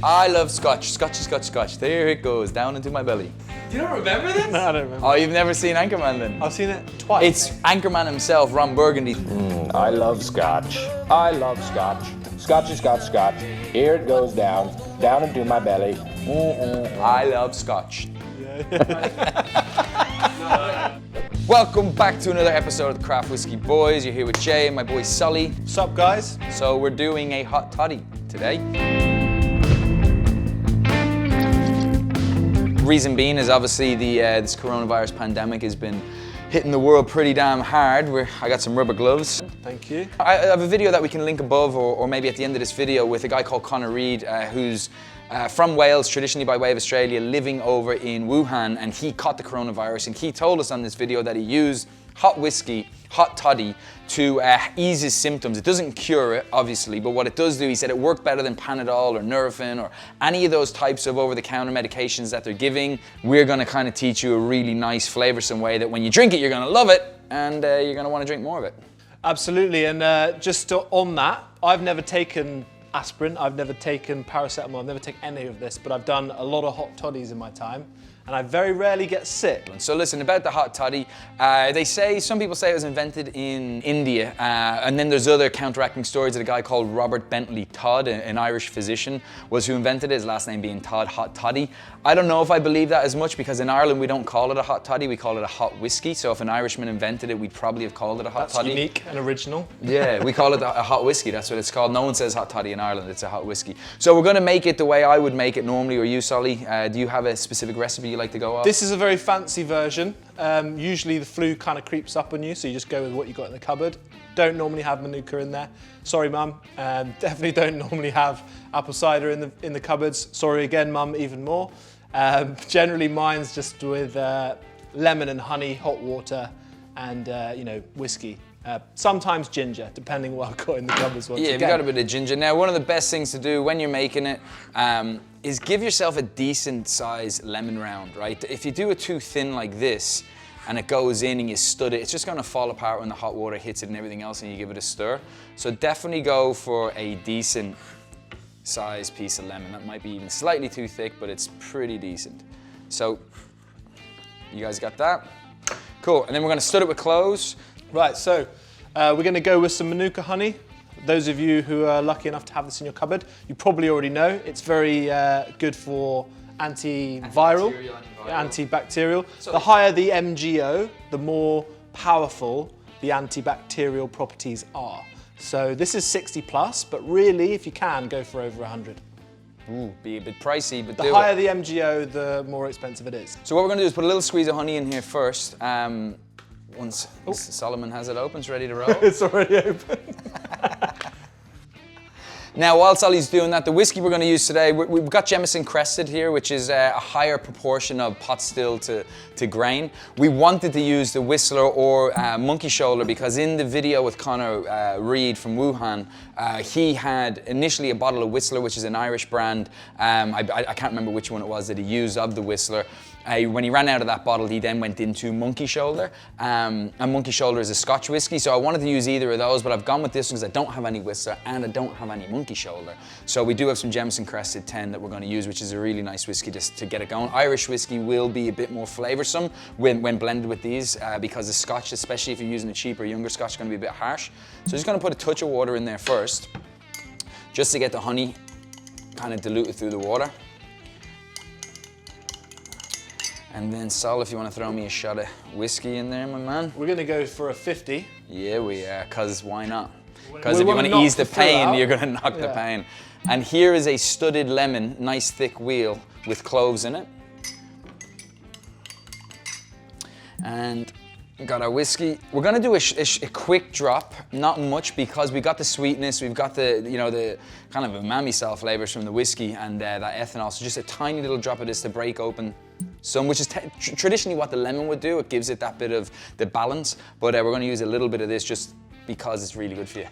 I love scotch. Scotch, scotch, scotch. There it goes, down into my belly. You don't remember this? No, I don't remember. Oh, you've never seen Anchorman then? I've seen it twice. It's Anchorman himself, Ron Burgundy. I love scotch. I love scotch. Scotchy, scotch, scotch. Here it goes down into my belly. I love scotch. Welcome back to another episode of the Craft Whiskey Boys. You're here with Jay and my boy Sully. What's up, guys? So we're doing a hot toddy today. Reason being is obviously this coronavirus pandemic has been hitting the world pretty damn hard. I got some rubber gloves. Thank you. I have a video that we can link above or maybe at the end of this video with a guy called Connor Reid who's from Wales, traditionally by way of Australia, living over in Wuhan, and he caught the coronavirus, and he told us on this video that he used hot whiskey, hot toddy, to ease his symptoms. It doesn't cure it, obviously, but what it does do, he said it worked better than Panadol or Nurofen or any of those types of over-the-counter medications that they're giving. We're gonna kind of teach you a really nice, flavorsome way that when you drink it, you're gonna love it, and you're gonna wanna drink more of it. Absolutely, and just on that, I've never taken aspirin, I've never taken paracetamol, I've never taken any of this, but I've done a lot of hot toddies in my time, and I very rarely get sick. So listen, about the hot toddy, some people say it was invented in India, and then there's other counteracting stories that a guy called Robert Bentley Todd, an Irish physician, was who invented it, his last name being Todd, hot toddy. I don't know if I believe that as much because in Ireland we don't call it a hot toddy, we call it a hot whiskey. So if an Irishman invented it, we'd probably have called it a hot toddy. That's unique and original. Yeah, we call it a hot whiskey, that's what it's called. No one says hot toddy in Ireland, it's a hot whiskey. So we're gonna make it the way I would make it normally, or you, Solly. Do you have a specific recipe you like to go off? This is a very fancy version. Usually the flu kind of creeps up on you, so you just go with what you got in the cupboard. Don't normally have Manuka in there. Sorry, Mum. Definitely don't normally have apple cider in the cupboards. Sorry again, Mum, even more. Generally mine's just with lemon and honey, hot water, and whiskey. Sometimes ginger, depending what I've got in the cupboards. Yeah, you've got a bit of ginger. Now, one of the best things to do when you're making it is give yourself a decent size lemon round, right? If you do it too thin like this and it goes in and you stud it, it's just gonna fall apart when the hot water hits it and everything else and you give it a stir. So definitely go for a decent size piece of lemon. That might be even slightly too thick, but it's pretty decent. So, you guys got that? Cool, and then we're gonna stud it with cloves. Right, so we're going to go with some Manuka honey. Those of you who are lucky enough to have this in your cupboard, you probably already know it's very good for antiviral, antibacterial. The higher the MGO, the more powerful the antibacterial properties are. So this is 60 plus, but really, if you can, go for over 100. Ooh, be a bit pricey, but the higher the MGO, the more expensive it is. So what we're going to do is put a little squeeze of honey in here first. Once Solomon has it open, it's ready to roll. It's already open. Now, while Solly's doing that, the whiskey we're going to use today, we've got Jameson Crested here, which is a higher proportion of pot still to grain. We wanted to use the Whistler or Monkey Shoulder because in the video with Connor Reid from Wuhan, he had initially a bottle of Whistler, which is an Irish brand. I can't remember which one it was that he used of the Whistler. When he ran out of that bottle, he then went into Monkey Shoulder. And Monkey Shoulder is a Scotch whiskey, so I wanted to use either of those, but I've gone with this one because I don't have any Whistler and I don't have any Monkey Shoulder. So we do have some Jameson Crested 10 that we're going to use, which is a really nice whiskey just to get it going. Irish whiskey will be a bit more flavoursome when blended with these because the Scotch, especially if you're using a cheaper, younger Scotch, is going to be a bit harsh. So just going to put a touch of water in there first, just to get the honey kind of diluted through the water. And then, Sol, if you want to throw me a shot of whiskey in there, my man. We're going to go for a 50. Yeah, we are, because why not? Because if you want to ease the pain, you're going to knock the pain. And here is a studded lemon, nice thick wheel with cloves in it. And got our whiskey. We're going to do a quick drop, not much, because we've got the sweetness, we've got the, the kind of umami style flavors from the whiskey and that ethanol. So just a tiny little drop of this to break open some, which is traditionally what the lemon would do. It gives it that bit of the balance, but we're going to use a little bit of this just because it's really good for you.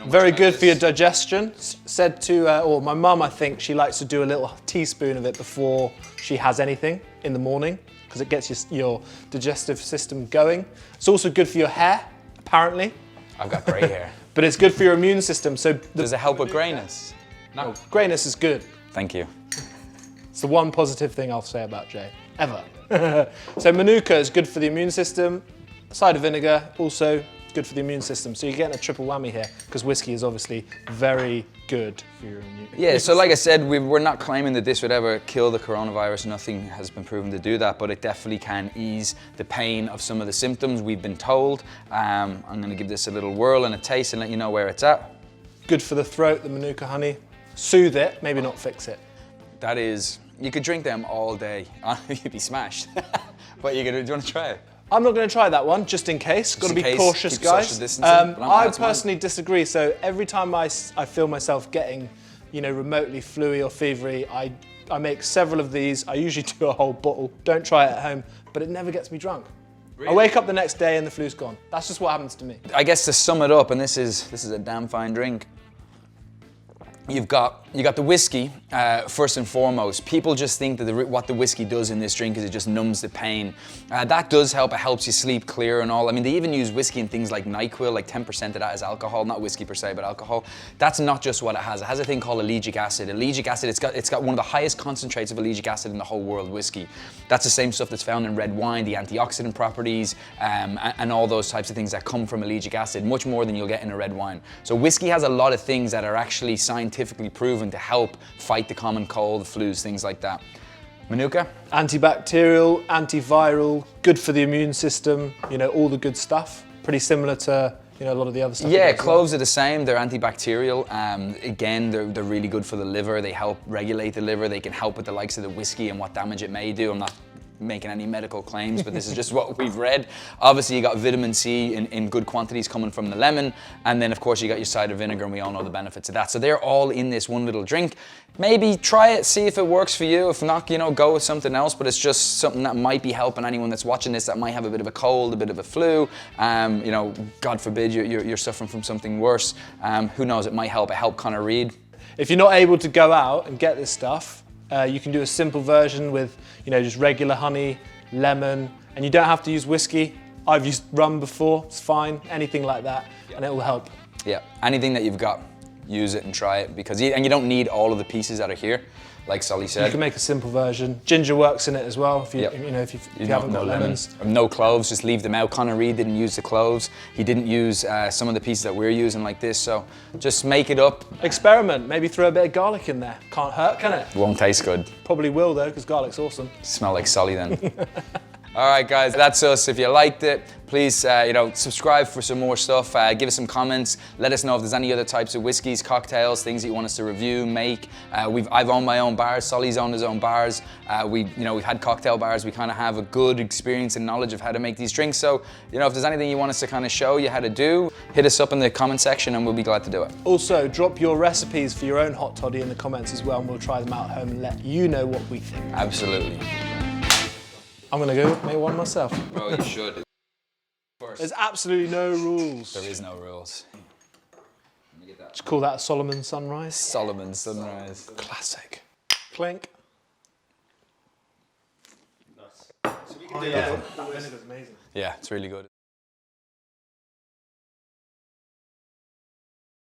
Very good for your digestion. Said to, or my mum, I think, she likes to do a little teaspoon of it before she has anything in the morning because it gets your digestive system going. It's also good for your hair, apparently. I've got grey hair. But it's good for your immune system. So does it help with greyness? No, greyness is good. Thank you. It's the one positive thing I'll say about Jay, ever. So Manuka is good for the immune system. Cider vinegar, also good for the immune system. So you're getting a triple whammy here, because whiskey is obviously very good for your immune system. Yeah, so like I said, we're not claiming that this would ever kill the coronavirus. Nothing has been proven to do that, but it definitely can ease the pain of some of the symptoms, we've been told. I'm gonna give this a little whirl and a taste and let you know where it's at. Good for the throat, the Manuka honey. Soothe it, maybe not fix it. That is, you could drink them all day. You'd be smashed. But do you want to try it? I'm not going to try that one, just in case. Got to be cautious, keep guys. social distancing, I personally disagree. So every time I feel myself getting, remotely fluey or fevery, I make several of these. I usually do a whole bottle. Don't try it at home, but it never gets me drunk. Really? I wake up the next day and the flu's gone. That's just what happens to me. I guess to sum it up, and this is a damn fine drink. You got the whiskey, first and foremost. People just think that what the whiskey does in this drink is it just numbs the pain. That does help, it helps you sleep clear and all. I mean, they even use whiskey in things like NyQuil, like 10% of that is alcohol, not whiskey per se, but alcohol. That's not just what it has. It has a thing called allegic acid. Allegic acid, it's got one of the highest concentrates of allegic acid in the whole world, whiskey. That's the same stuff that's found in red wine, the antioxidant properties, and all those types of things that come from allegic acid, much more than you'll get in a red wine. So whiskey has a lot of things that are actually scientifically proven to help fight the common cold, flus, things like that. Manuka? Antibacterial, antiviral, good for the immune system, all the good stuff. Pretty similar to a lot of the other stuff. Yeah, cloves are the same. They're antibacterial. Again, they're really good for the liver. They help regulate the liver. They can help with the likes of the whiskey and what damage it may do. I'm not making any medical claims, but this is just what we've read. Obviously, you got vitamin C in good quantities coming from the lemon, and then of course you got your cider vinegar, and we all know the benefits of that. So they're all in this one little drink. Maybe try it, see if it works for you. If not, go with something else, but it's just something that might be helping anyone that's watching this that might have a bit of a cold, a bit of a flu. God forbid you're suffering from something worse. Who knows, it might help. It helped Connor Reed. If you're not able to go out and get this stuff, you can do a simple version with, just regular honey, lemon, and you don't have to use whiskey. I've used rum before, it's fine, anything like that, and it will help. Yeah, anything that you've got, use it and try it, and you don't need all of the pieces that are here, like Sully said. You can make a simple version. Ginger works in it as well, if you, if you haven't got lemons. No cloves, just leave them out. Connor Reed didn't use the cloves. He didn't use some of the pieces that we're using like this, so just make it up. Experiment, maybe throw a bit of garlic in there. Can't hurt, can it? Won't taste good. Probably will though, because garlic's awesome. Smell like Sully then. All right, guys, that's us. If you liked it, please, subscribe for some more stuff. Give us some comments. Let us know if there's any other types of whiskeys, cocktails, things that you want us to review, make. I've owned my own bars. Sully's owned his own bars. We've had cocktail bars. We kind of have a good experience and knowledge of how to make these drinks. So, if there's anything you want us to kind of show you how to do, hit us up in the comment section and we'll be glad to do it. Also, drop your recipes for your own hot toddy in the comments as well, and we'll try them out at home and let you know what we think. Absolutely. I'm gonna go make one myself. Bro, you should. There's absolutely no rules. There is no rules. Just call that a Solomon sunrise. Solomon sunrise. Classic. Clink. Nice. So we can do that. That vinegar's amazing. Yeah, it's really good.